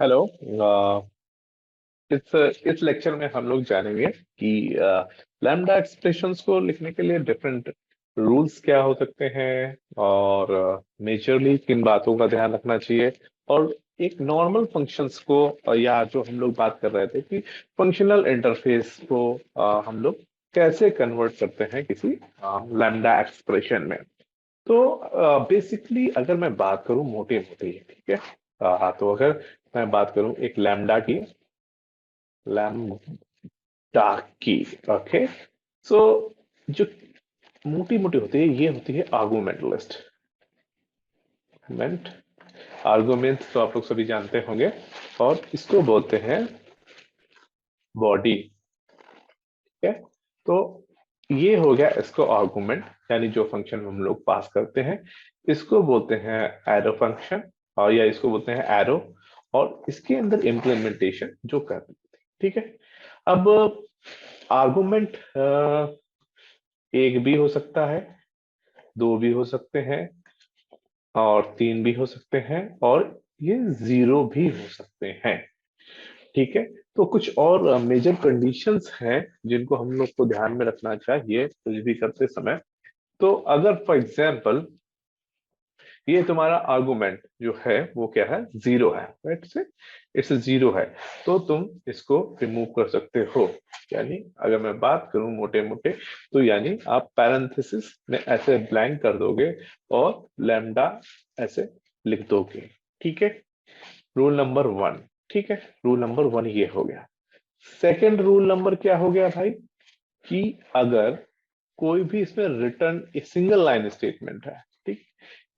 Hello. इस lecture में हम लोग जानेंगे कि लैम्डा एक्सप्रेशंस को लिखने के लिए डिफरेंट रूल्स क्या हो सकते हैं और मेजरली किन बातों का ध्यान रखना चाहिए। और एक नॉर्मल फंक्शंस को या जो हम लोग बात कर रहे थे कि फंक्शनल इंटरफेस को हम लोग कैसे कन्वर्ट करते हैं किसी लैम्डा एक्सप्रेशन में। तो बेसिकली अगर मैं बात करूं मोटी मोटी, ठीक है। तो अगर मैं बात करूं एक लैम्डा की, ओके। सो जो मोटी मोटी होती है ये होती है आर्गुमेंट लिस्ट। आर्गुमेंट आर्गुमेंट तो आप लोग सभी जानते होंगे और इसको बोलते हैं बॉडी, ठीक है। तो ये हो गया इसको आर्गुमेंट, यानी जो फंक्शन हम लोग पास करते हैं इसको बोलते हैं एरो फंक्शन, और या इसको बोलते हैं एरो। और इसके अंदर इम्प्लीमेंटेशन जो करते हैं, ठीक है। अब आर्गुमेंट एक भी हो सकता है, दो भी हो सकते हैं, और तीन भी हो सकते हैं, और ये जीरो भी हो सकते हैं, ठीक है। तो कुछ और मेजर कंडीशंस हैं जिनको हम लोग को ध्यान में रखना चाहिए कुछ भी करते समय। तो अगर फॉर एग्जाम्पल ये तुम्हारा आर्गुमेंट जो है वो क्या है, जीरो है, राइट से इट्स जीरो है, तो तुम इसको रिमूव कर सकते हो। यानी अगर मैं बात करूं मोटे मोटे, तो यानी आप पैरेंथेसिस में ऐसे ब्लैंक कर दोगे और लैम्डा ऐसे लिख दोगे, ठीक है। रूल नंबर वन, ठीक है। रूल नंबर वन ये हो गया। सेकेंड रूल नंबर क्या हो गया भाई, कि अगर कोई भी इसमें रिटर्न एक सिंगल लाइन स्टेटमेंट है, ठीक,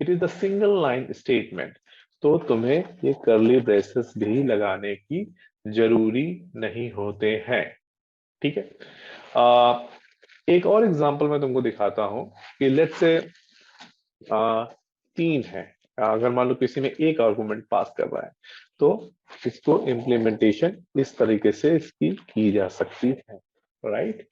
it is the single line statement, तो तुम्हें ये कर्ली ब्रेसेस भी लगाने की जरूरी नहीं होते हैं, ठीक है। एक और एग्जांपल मैं तुमको दिखाता हूं कि लेट्स से तीन है। अगर मान लो किसी ने एक आर्गुमेंट पास कर रहा है तो इसको इम्प्लीमेंटेशन इस तरीके से इसकी की जा सकती है, राइट।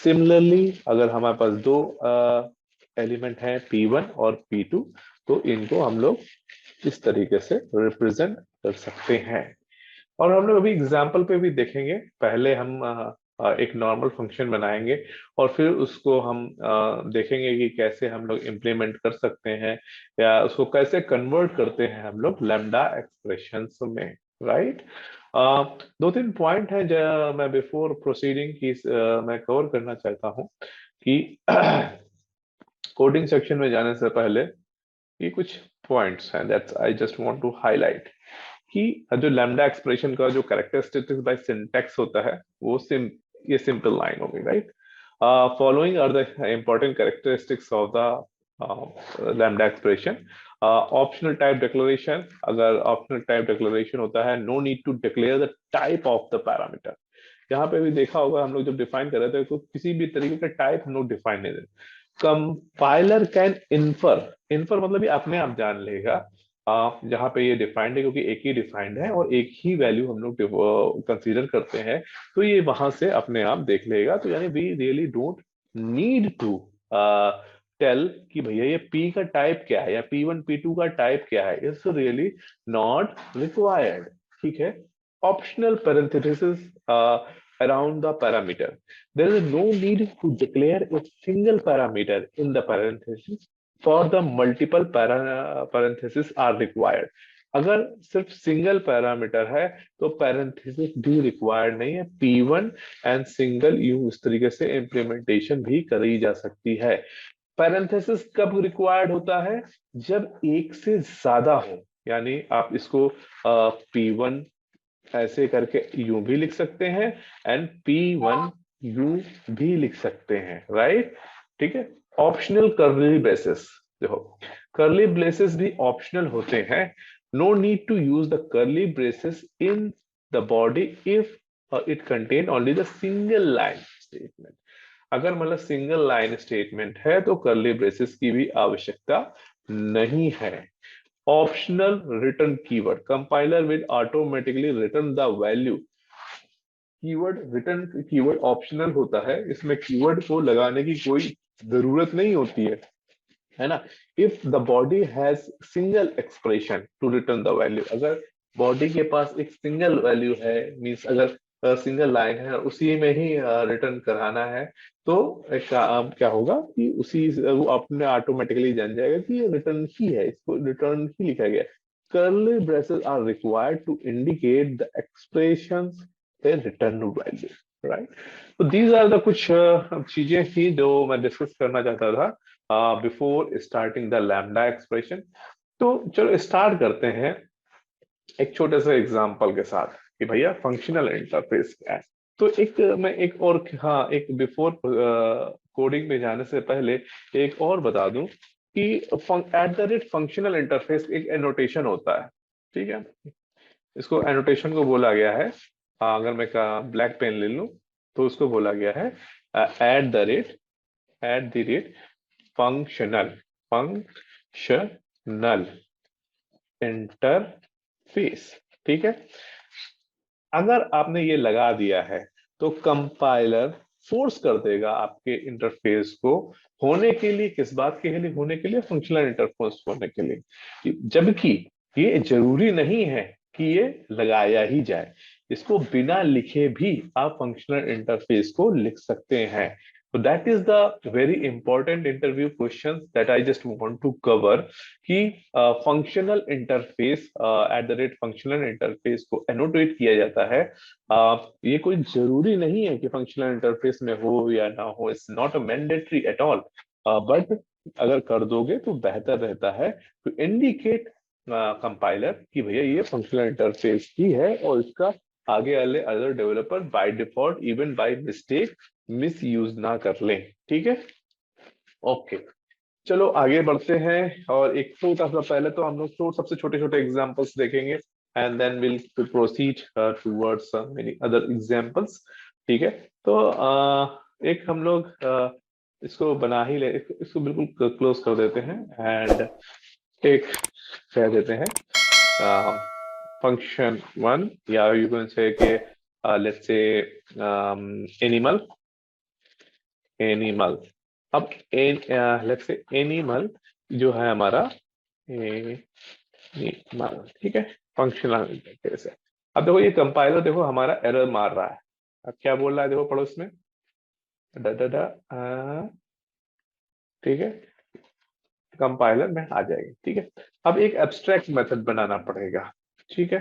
सिमिलरली अगर हमारे पास दो एलिमेंट है P1 और P2, तो इनको हम लोग इस तरीके से रिप्रेजेंट कर सकते हैं। और हम लोग अभी एग्जाम्पल पे भी देखेंगे। पहले हम एक नॉर्मल फंक्शन बनाएंगे और फिर उसको हम देखेंगे कि कैसे हम लोग इम्प्लीमेंट कर सकते हैं या उसको कैसे कन्वर्ट करते हैं हम लोग लैम्डा एक्सप्रेशंस में, राइट। दो तीन पॉइंट है जो मैं बिफोर प्रोसीडिंग की मैं कवर करना चाहता हूँ कि कोडिंग सेक्शन में जाने से पहले ये कुछ पॉइंट्स हैं that's I just want to highlight. कि जो लैम्डा एक्सप्रेशन का जो कैरेक्टरिस्टिक्स बाय सिंटैक्स होता है वो ये सिंपल लाइन होगी, right. Following are the important characteristics of the lambda expression. Optional type declaration, अगर ऑप्शनल टाइप डिक्लेरेशन होता है, no need to declare the type of the parameter. यहाँ पे भी देखा होगा हम लोग जब डिफाइन कर रहे थे तो किसी भी तरीके का टाइप हम लोग डिफाइन नहीं देते। कंपाइलर कैन इन्फर, इन्फर मतलब ये अपने आप जान लेगा जहां पे ये डिफाइंड है, क्योंकि एक ही डिफाइंड है और एक ही वैल्यू हम लोग कंसीडर करते हैं, तो ये वहां से अपने आप देख लेगा। तो यानी we really don't need to tell कि भैया ये P का टाइप क्या है या P1 P2 का टाइप क्या है, इट्स रियली नॉट रिक्वायर्ड, ठीक है। Optional parenthesis around the parameter. There is no need to declare a single parameter in the parenthesis for the multiple parentheses are required. अगर सिर्फ सिंगल पैरामीटर है तो parenthesis भी required नहीं है। P1 and single you इस तरीके से इम्प्लीमेंटेशन भी करी जा सकती है। पैरेंथेसिस कब रिक्वायर्ड होता है, जब एक से ज्यादा हो। यानी आप इसको P1 ऐसे करके यू भी लिख सकते हैं एंड P1 यू भी लिख सकते हैं, राइट, ठीक है। ऑप्शनल कर्ली ब्रेसेस, देखो कर्ली ब्रेसेस भी ऑप्शनल होते हैं। No need to use the curly braces in the body if it contain only the single line statement. अगर मतलब सिंगल लाइन स्टेटमेंट है तो कर्ली ब्रेसेस की भी आवश्यकता नहीं है। Optional return keyword, compiler will automatically return the value. Keyword return keyword optional होता है, इसमें कीवर्ड को लगाने की कोई जरूरत नहीं होती है ना। If the body has single expression to return the value, अगर बॉडी के पास एक सिंगल वैल्यू है, मीन्स अगर सिंगल लाइन है उसी में ही रिटर्न कराना है, तो एक काम क्या होगा कि उसी वो अपने ऑटोमेटिकली जान जाएगा कि ये रिटर्न ही है, इसको रिटर्न ही लिखा गया है। Curly braces are required to indicate the expressions a return value, right. तो दीज आर द कुछ चीजें थी जो मैं डिस्कस करना चाहता था before starting the lambda expression. तो चलो स्टार्ट करते हैं एक छोटे से एग्जांपल के साथ कि भैया फंक्शनल इंटरफेस क्या है। तो एक मैं एक और, हाँ, एक बिफोर कोडिंग में जाने से पहले एक और बता दूं कि eight the rate functional interface एक एनोटेशन होता है, ठीक है। इसको एनोटेशन को बोला गया है, अगर मैं का ब्लैक पेन ले लूं तो उसको बोला गया है eight the rate functional functional interface, ठीक है। अगर आपने ये लगा दिया है तो कंपाइलर फोर्स कर देगा आपके इंटरफेस को होने के लिए, किस बात के लिए होने के लिए, फंक्शनल इंटरफेस होने के लिए, जबकि ये जरूरी नहीं है कि ये लगाया ही जाए। इसको बिना लिखे भी आप फंक्शनल इंटरफेस को लिख सकते हैं। तो that is the very important interview question that I just want to cover कि functional interface at the rate functional interface को एनोटेट किया जाता है। ये कोई जरूरी नहीं है कि फंक्शनल इंटरफेस में हो या ना हो, it's not a mandatory at all, but अगर कर दोगे तो बेहतर रहता है टू इंडिकेट कंपाइलर कि भैया ये फंक्शनल इंटरफेस ही है और इसका आगे वाले other developer by default even by mistake miss use ना कर लें, ठीक है। ओके, चलो आगे बढ़ते हैं और एक छोटा सा, पहले तो हम लोग तो सबसे छोटे छोटे एग्जांपल्स देखेंगे and then will proceed towards many other examples, ठीक है। तो एक हम लोग इसको बना ही ले, इसको बिल्कुल क्लोज कर देते हैं एंड एक कह देते हैं फंक्शन वन, या यू कैन से कि लेट्स से एनिमल एनिमल। अब लेट्स से एनिमल जो है हमारा एनिमल, ठीक है, फंक्शनल इंटरफेस है। अब देखो ये कंपाइलर देखो हमारा एरर मार रहा है। अब क्या बोल रहा है, देखो पढ़ो इसमें, ड ड ड ठीक है, कंपाइलर में आ जाएगी, ठीक है। अब एक एब्स्ट्रैक्ट मेथड बनाना पड़ेगा, ठीक है।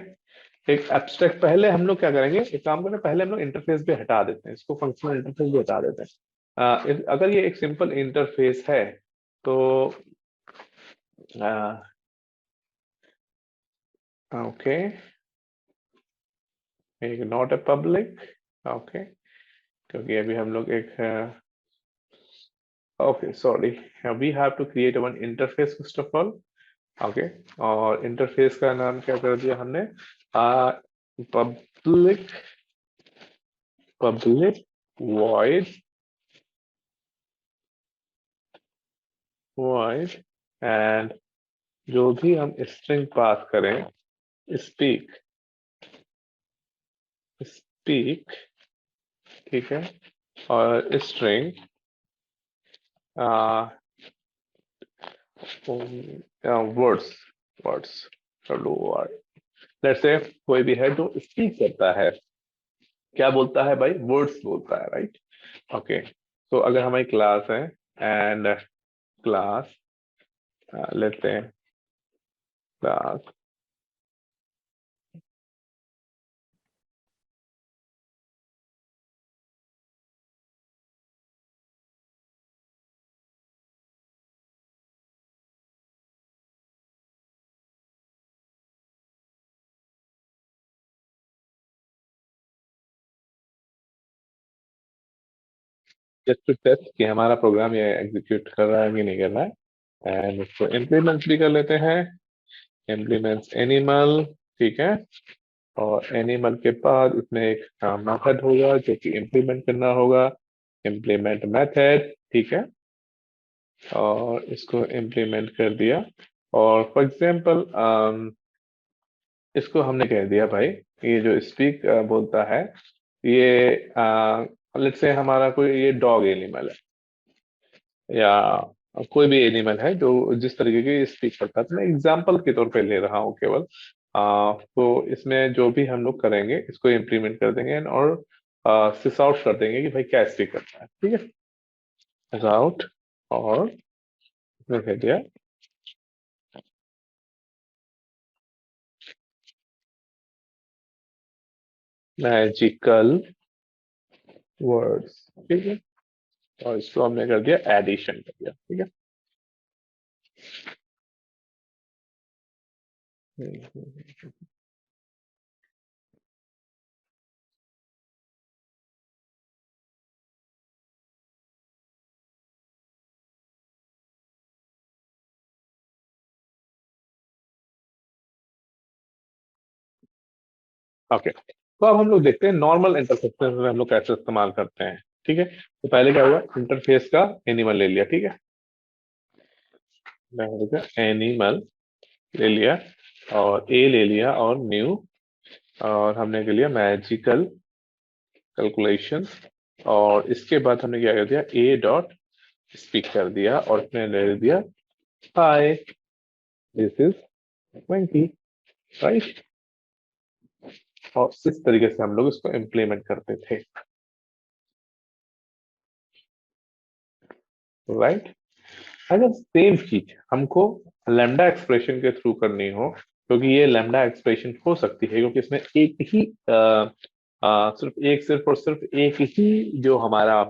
एक एब्स्ट्रैक्ट, पहले हम लोग क्या करेंगे, एक काम करें, पहले हम लोग इंटरफेस भी हटा देते हैं, इसको फंक्शनल इंटरफेस भी हटा देते हैं। अगर ये एक सिंपल इंटरफेस है तो ओके, एक नॉट ए पब्लिक, ओके, क्योंकि अभी हम लोग एक okay sorry, we have to create one interface first of all, okay. और इंटरफेस का नाम क्या कर दिया हमने, public public void void and जो भी हम स्ट्रिंग पास करें, स्पीक स्पीक, ठीक है, और string words words let's say कोई भी है जो स्पीक करता है, क्या बोलता है भाई, वर्ड्स बोलता है, राइट। ओके, तो अगर हमारी क्लास है एंड क्लास लेते हैं क्लास, जस्ट टू टेस्ट कि हमारा प्रोग्राम ये एग्जीक्यूट कर रहा है कि नहीं कर रहा है, एंड इसको इम्प्लीमेंट भी कर लेते हैं, इम्प्लीमेंट्स एनिमल, ठीक है। और एनिमल के बाद इसमें एक मेथड होगा जो कि इम्प्लीमेंट करना होगा, इम्प्लीमेंट मेथड, ठीक है। और इसको इम्प्लीमेंट कर दिया, और फॉर एग्जांपल इसको हमने कह दिया भाई, ये जो स्पीक बोलता है, ये लेट्स से हमारा कोई ये डॉग एनिमल है या कोई भी एनिमल है जो जिस तरीके की स्पीक करता है, तो मैं एग्जाम्पल के तौर पे ले रहा हूँ केवल। तो इसमें जो भी हम लोग करेंगे इसको इम्प्लीमेंट कर देंगे और सिस आउट कर देंगे कि भाई क्या स्पीक करना है, ठीक है। सिस आउट और इसमें कह दिया मैजिकल वर्ड्स, ठीक है। और इसको हमने कर दिया एडिशन कर दिया, ठीक है। हम्म। ओके, तो अब हम लोग देखते हैं नॉर्मल इंटरफेस में हम लोग कैसे इस्तेमाल करते हैं, ठीक है। तो पहले क्या हुआ, इंटरफेस का एनिमल ले लिया, ठीक है। एनिमल ले लिया और ए ले लिया और न्यू, और हमने ले लिया मैजिकल कैलकुलेशन, और इसके बाद हमने क्या कर दिया, ए डॉट स्पीक कर दिया और इसमें ले दिया hi this is Venky, right. और इस तरीके से हम लोग इसको इम्प्लीमेंट करते थे, राइट। अगर सेम चीज हमको लैम्डा एक्सप्रेशन के थ्रू करनी हो, क्योंकि ये लैम्डा एक्सप्रेशन हो सकती है क्योंकि इसमें एक ही सिर्फ और सिर्फ एक ही जो हमारा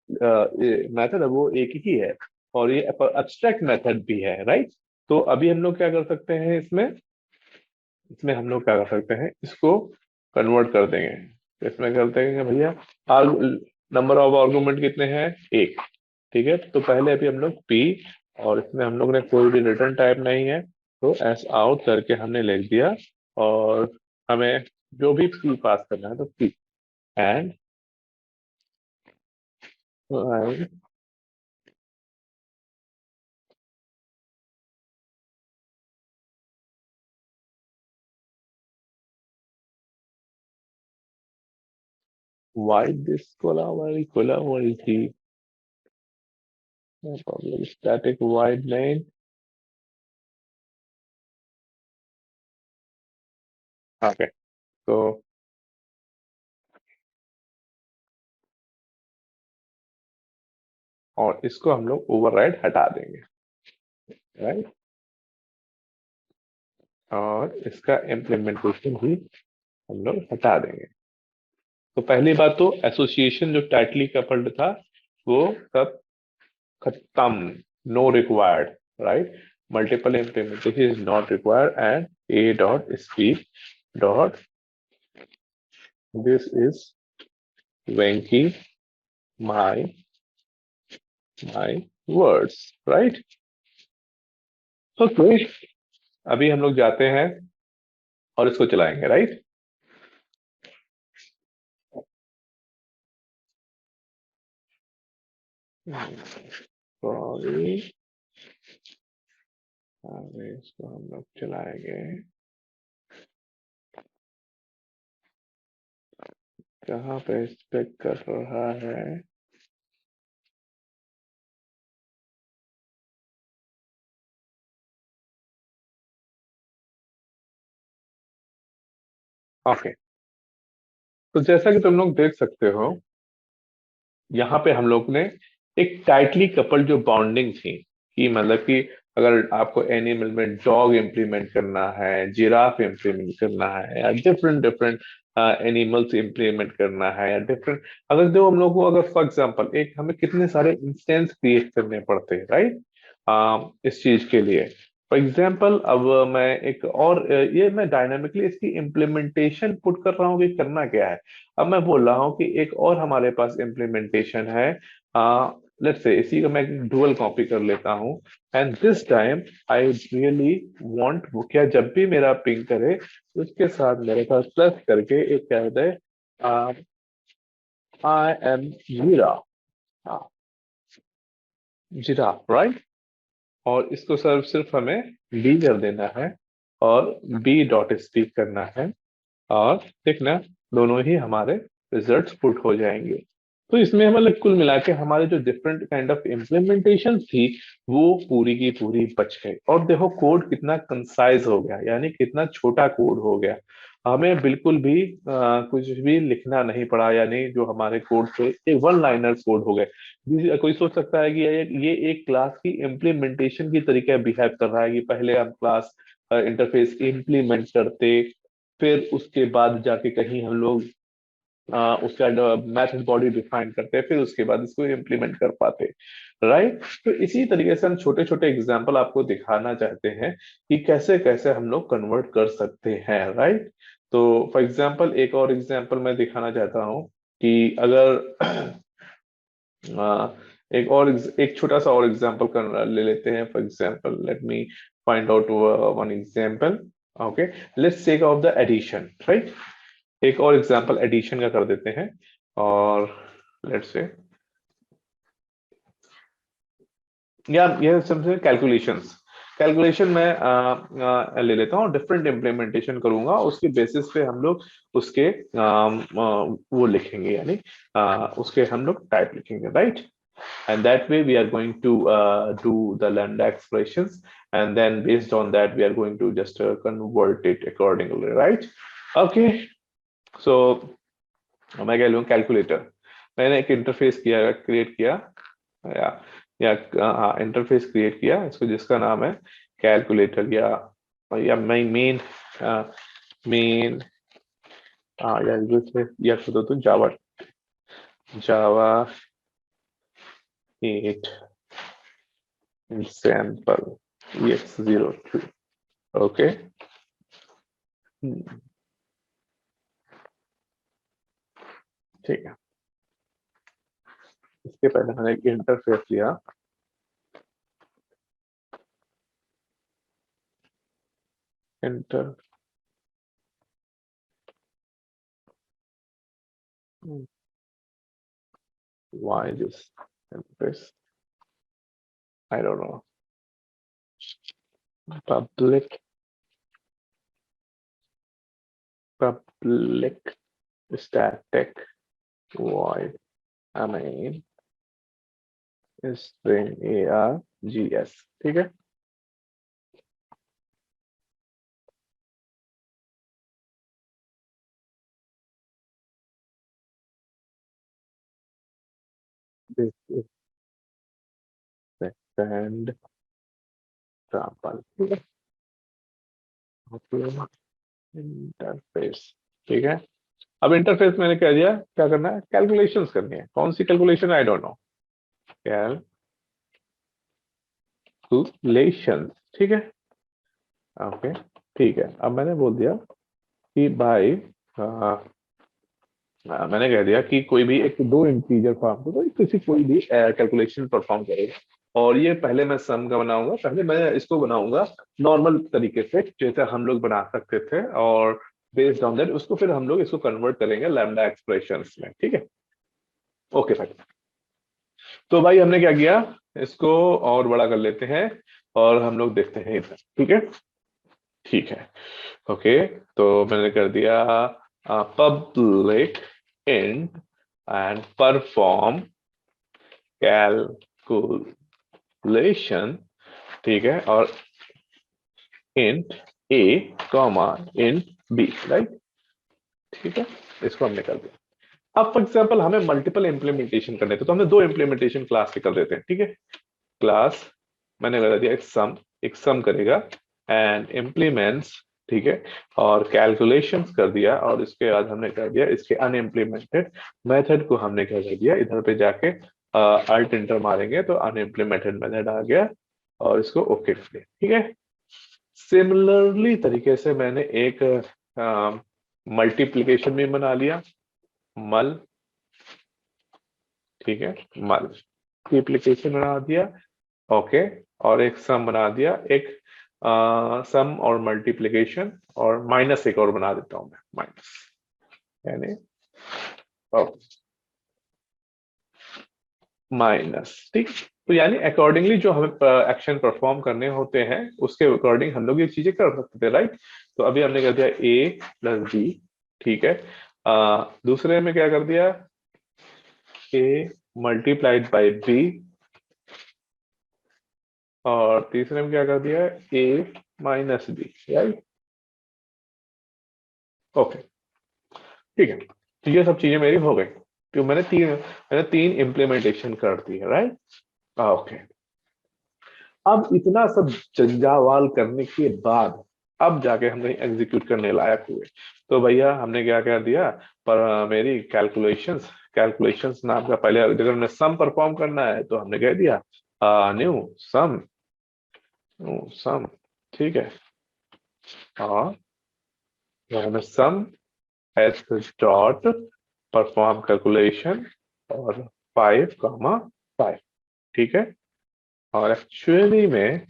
मेथड है वो एक ही है, और ये एब्स्ट्रैक्ट मेथड भी है, राइट। तो अभी हम लोग क्या कर सकते हैं इसमें, हम लोग क्या कर सकते हैं, इसको कन्वर्ट कर देंगे। तो इसमें कर देंगे भैया नंबर ऑफ आर्गुमेंट कितने हैं, एक, ठीक है। तो पहले अभी हम लोग पी, और इसमें हम लोग ने कोई भी रिटर्न टाइप नहीं है, तो एस आउट करके हमने लिख दिया, और हमें जो भी पी पास करना है तो P and wide this collaborative static wide line. Okay, तो और इसको हम लोग ओवरराइड हटा देंगे, राइट। और इसका इम्प्लीमेंटेशन भी हम लोग हटा देंगे। तो पहली बात तो एसोसिएशन जो टाइटली कपल्ड था वो सब खत्म, no required, right. Multiple implementation is not required and a dot speak dot this is Venky my my words, right. Okay, अभी हम लोग जाते हैं और इसको चलाएंगे, राइट। सॉरी, इसको हम लोग चलाएंगे, कहाँ पे स्पेक कर रहा है। ओके, तो जैसा कि तुम लोग देख सकते हो, यहाँ पे हम लोग ने एक टाइटली कपल्ड जो बॉन्डिंग थी, कि मतलब कि अगर आपको एनिमल में डॉग इम्प्लीमेंट करना है, जिराफ इम्प्लीमेंट करना है, या डिफरेंट डिफरेंट एनिमल्स इम्प्लीमेंट करना है, या डिफरेंट, अगर जो हम लोग को, अगर फॉर एग्जांपल एक हमें कितने सारे इंस्टेंस क्रिएट करने पड़ते हैं, राइट, इस चीज के लिए। फॉर एग्जाम्पल अब मैं एक और ये मैं डायनामिकली इसकी इम्प्लीमेंटेशन पुट कर रहा हूँ कि करना क्या है। अब मैं बोल रहा हूँ कि एक और हमारे पास इम्प्लीमेंटेशन है, लेट्स से इसी का मैं डुअल कॉपी कर लेता हूँ, and this time I really want, वो क्या, जब भी मेरा पिंग करे उसके साथ मेरे पास प्लस करके एक क्या होता है, आई एम जीरा, जीरा, राइट। और इसको सिर्फ सिर्फ हमें बी कर देना है और बी डॉट स्पीक करना है, और देखना दोनों ही हमारे रिजल्ट्स पुट हो जाएंगे, तो इसमें मतलब कुल मिला के हमारे जो डिफरेंट काइंड ऑफ इम्प्लीमेंटेशन थी वो पूरी की पूरी बच गई। और देखो कोड कितना कंसाइज हो गया, यानी कितना छोटा कोड हो गया। हमें बिल्कुल भी कुछ भी लिखना नहीं पड़ा, यानी जो हमारे कोड थे एक वन लाइनर कोड हो गए। कोई सोच सकता है कि ये एक क्लास की इम्प्लीमेंटेशन की तरीके बिहेव कर रहा है कि पहले हम क्लास इंटरफेस इम्प्लीमेंट करते, फिर उसके बाद जाके कहीं हम लोग उसका मेथड बॉडी डिफाइन करते हैं, फिर उसके बाद इसको इम्प्लीमेंट कर पाते। राइट। तो इसी तरीके से हम छोटे छोटे एग्जाम्पल आपको दिखाना चाहते हैं कि कैसे कैसे हम लोग कन्वर्ट कर सकते हैं। राइट। तो फॉर एग्जाम्पल एक और एग्जाम्पल मैं दिखाना चाहता हूँ कि अगर एक छोटा सा और एग्जाम्पल कर ले लेते हैं। For example let me find out one example. Okay, let's take of the addition. Right. एक और एग्जांपल एडिशन का कर देते हैं। और लेट्स से या ये समझे कैलकुलेशंस। कैलकुलेशन में ले लेता हूँ, डिफरेंट इम्प्लीमेंटेशन करूंगा, उसके बेसिस पे हम लोग उसके वो लिखेंगे, यानी उसके हम लोग टाइप लिखेंगे। Right. and that way we are going to do the lambda expressions, and then based on that we are going to just convert it accordingly. Right. Okay. So मैं कह लूँ कैलकुलेटर। मैंने एक इंटरफेस किया, create किया, या या हाँ इंटरफेस क्रिएट किया इसको, जिसका नाम है कैलकुलेटर, या मेन मेन या तो जावा जावा 8 सैंपल EX03। ओके। ठीक है। इसके पहले मैंने एक इंटरफेस लिया, inter why this interface, I don't know, public static void main string args। ठीक है। This is second example। ठीक है। इंटरफेस। ठीक है। अब इंटरफेस मैंने कह दिया, क्या करना है, कैलकुलेशंस करनी है। कौन सी calculation, I don't know. Calculation. ठीक है। ओके। ठीक है। अब मैंने बोल दिया कि भाई मैंने कह दिया कि कोई भी एक दो इंटीजर फॉर्म को किसी कोई भी कैलकुलेशन परफॉर्म करेगा। और ये पहले मैं सम का बनाऊंगा, पहले मैं इसको बनाऊंगा नॉर्मल तरीके से जैसे हम लोग बना सकते थे, और बेस्ड ऑन दैट उसको फिर हम लोग इसको कन्वर्ट करेंगे लैम्डा एक्सप्रेशंस में। ठीक है। ओके भाई। तो भाई हमने क्या किया, इसको और बड़ा कर लेते हैं और हम लोग देखते हैं इधर। ठीक है। ठीक है। ओके। तो मैंने कर दिया public int and perform calculation. ठीक है। और इंट ए कॉमा इंट बी। राइट। ठीक है। इसको हमने कर दिया। अब फॉर एग्जाम्पल हमें मल्टीपल इंप्लीमेंटेशन करने थे, तो हमने दो इंप्लीमेंटेशन क्लास के कर देते हैं। ठीक है। क्लास मैंने बता दिया एक सम करेगा एंड इम्प्लीमेंट्स। ठीक है। और कैलकुलेशंस कर दिया, और इसके बाद हमने कर दिया इसके अनइम्प्लीमेंटेड मेथड को हमने क्या कर दिया, इधर पे जाके अल्ट इंटर मारेंगे तो अनइम्प्लीमेंटेड मेथड आ गया, और इसको ओके कर दिया। ठीक है। सिमिलरली तरीके से मैंने एक मल्टीप्लीकेशन भी बना लिया, मल। ठीक है। मल मल्टीप्लीकेशन बना दिया। ओके। और एक सम बना दिया, एक सम और मल्टीप्लिकेशन, और माइनस एक और बना देता हूं मैं, माइनस, यानी माइनस। ठीक। तो यानी अकॉर्डिंगली जो हमें एक्शन परफॉर्म करने होते हैं उसके अकॉर्डिंग हम लोग ये चीजें कर सकते थे। राइट। तो अभी हमने कर दिया A + B। ठीक है। दूसरे में क्या कर दिया, ए मल्टीप्लाइड बाई बी, और तीसरे में क्या कर दिया है, ए माइनस बी, राइट। ओके, ठीक है, तो ये सब चीजें मेरी हो गई, तो मैंने तीन इम्प्लीमेंटेशन कर दी है, राइट। ओके, अब इतना सब जंजावाल करने के बाद अब जाके हम कहीं एग्जीक्यूट करने लायक हुए, तो भैया हमने क्या कर दिया, पर मेरी कैलकुलेशंस नाम का, पहले अगर हमने सम परफॉर्म करना है तो हमने कह दिया न्यू सम, सम, ठीक है, और हमें सम एस डॉट परफॉर्म कैलकुलेशन और 5,5, ठीक है, और एक्चुअली में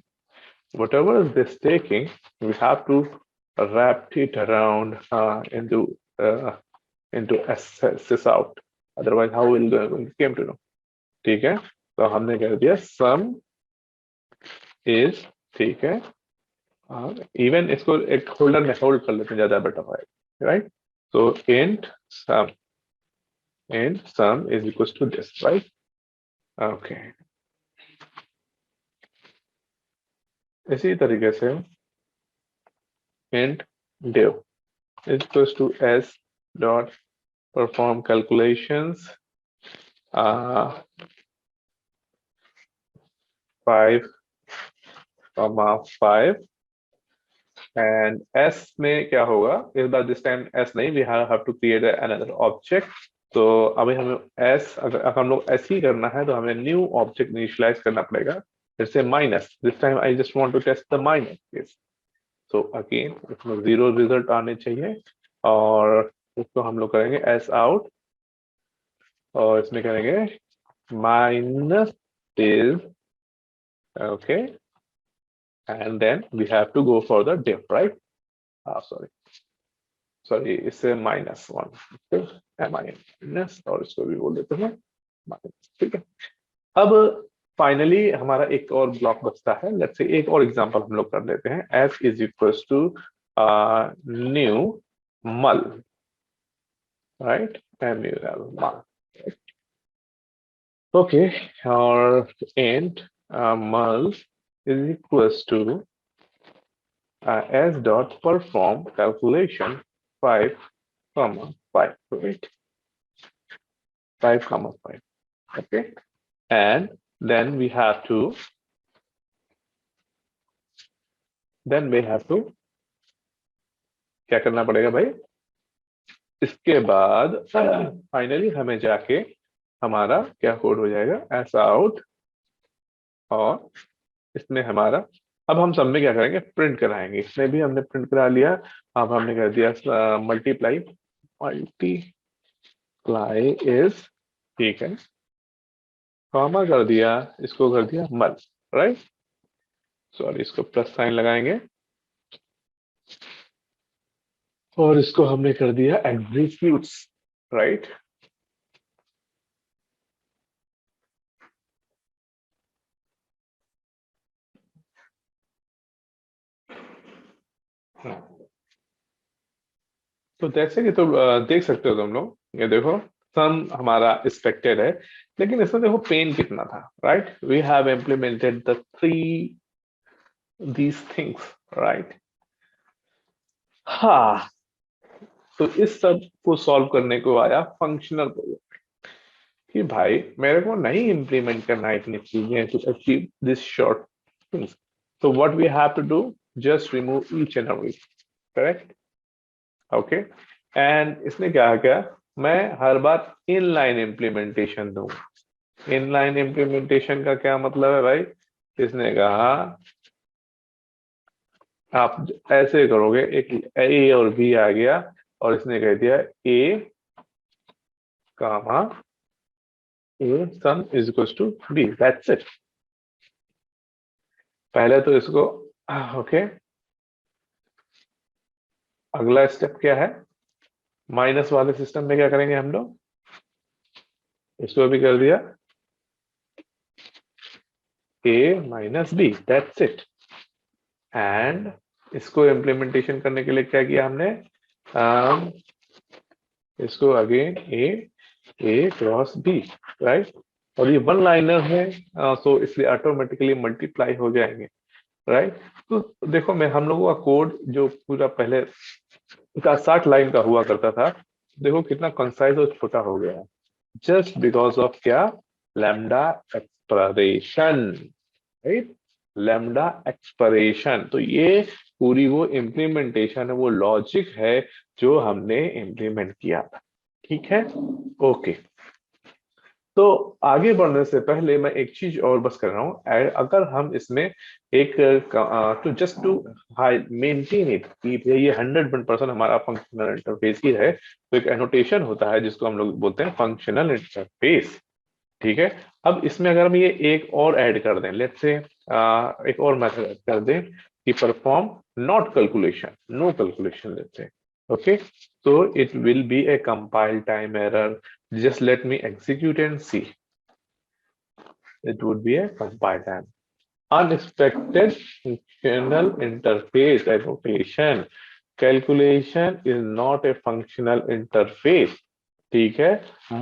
whatever is this taking, we have to wrap it around uh, into sys out. Otherwise, how will we came to know? ठीक है, तो हमने कह दिया sum is, ठीक है, इवन इसको एक होल्डर में होल्ड कर लेते हैं, ज्यादा बेटर है, right. So int sum is equals to this, right? Okay. इसी तरीके से int div is equals to s dot perform calculations 5,5 and s में क्या होगा इस बार, दिस टाइम s नहीं, we have to create another object. तो अभी हमें s, अगर हम लोग s ही करना है तो हमें न्यू ऑब्जेक्ट इनिशियलाइज करना पड़ेगा, जैसे minus, this time I just want to test the minus case. So again इसमें 0 रिजल्ट आने चाहिए, और उसको हम लोग करेंगे s आउट, और इसमें करेंगे minus is, okay, and then we have to go for the diff, right? Sorry, इससे -1, माइनस, और इसको भी बोल देते हैं माइनस, ठीक है। अब फाइनली हमारा एक और ब्लॉक बचता है, लेट्स से एक और एग्जांपल हम लोग कर लेते हैं, s is equals to new mul, right, mul, okay, और and mul is equals to s dot perform calculation 5,5, right? 5,5, okay, and then we have to क्या करना पड़ेगा भाई, इसके बाद फाइनली हमें जाके हमारा क्या कोड हो जाएगा, s आउट, और इसमें हमारा, अब हम सब में क्या करेंगे, प्रिंट कराएंगे, इसमें भी हमने प्रिंट करा लिया। अब हमने कर दिया मल्टीप्लाई इज, ठीक है, कॉमा कर दिया, इसको कर दिया मल, राइट, सॉरी इसको प्लस साइन लगाएंगे, और इसको हमने कर दिया एग्जीक्यूट्स, राइट। तो जैसे कि तो देख सकते हो तुम लोग, ये देखो सम हमारा एक्सपेक्टेड है, लेकिन इसमें देखो पेन कितना था, right, we have implemented the three these things, right. हाँ, तो इस सब को सॉल्व करने को आया फंक्शनल प्रोग्राम, कि भाई मेरे को नहीं इम्प्लीमेंट करना है इतनी चीजें to achieve this short things, so what we have to do, just remove each and every, correct, okay, and इसने क्या किया, मैं हर बार इनलाइन इम्प्लीमेंटेशन दूं। इनलाइन इम्प्लीमेंटेशन का क्या मतलब है भाई, इसने कहा आप ऐसे करोगे, एक ए और बी आ गया, और इसने कह दिया A comma A sum is equals to B, that's it. पहले तो इसको, ओके, अगला स्टेप क्या है, माइनस वाले सिस्टम में क्या करेंगे हम लोग, इसको भी कर दिया A minus B, that's it, and इसको इम्प्लीमेंटेशन करने के लिए क्या किया हमने, इसको again A A cross B, right. और ये वन लाइनर है, सो इसलिए ऑटोमेटिकली मल्टीप्लाई हो जाएंगे, राइट। तो देखो मैं हम लोगों का कोड जो पूरा पहले का 60 लाइन का हुआ करता था, देखो कितना कंसाइज और छोटा हो गया है, जस्ट बिकॉज ऑफ क्या, lambda expression, right. Lambda expression, तो ये पूरी वो इम्प्लीमेंटेशन है, वो लॉजिक है जो हमने इम्प्लीमेंट किया था, ठीक है। ओके, तो आगे बढ़ने से पहले मैं एक चीज और बस कर रहा हूँ अगर हम इसमें एक to just to high maintain it कि भैया ये 100% हमारा फंक्शनल इंटरफेस ही है, तो एक एनोटेशन होता है जिसको हम लोग बोलते हैं फंक्शनल इंटरफेस, ठीक है। अब इसमें अगर हम ये एक और ऐड कर दें, लेट्स से एक और मेथड ऐड कर दें कि perform not calculation, no calculation, let's say, okay. So it will be a compile time error. Just let me execute and see. It would be a compile time. Unexpected functional interface annotation. Calculation is not a functional interface. ठीक है,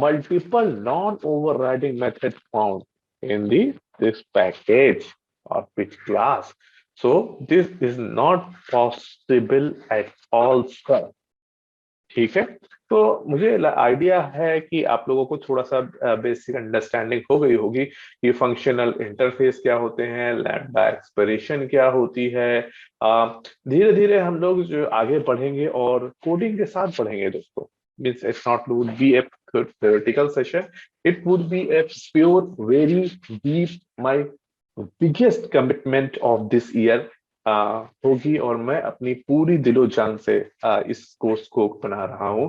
multiple non-overriding methods found in the this package or which class. So this is not possible at all, sir. ठीक है, तो मुझे idea है कि आप लोगों को थोड़ा सा बेसिक अंडरस्टैंडिंग हो गई होगी कि फंक्शनल इंटरफेस क्या होते हैं, लैम्डा एक्सप्रेशन क्या होती है। धीरे धीरे हम लोग जो आगे बढ़ेंगे और कोडिंग के साथ बढ़ेंगे दोस्तों। Means it's not would be A theoretical session, it would be a pure very deep my biggest commitment of this year होगी, और मैं अपनी पूरी दिलो जान से इस कोर्स को बना रहा हूँ।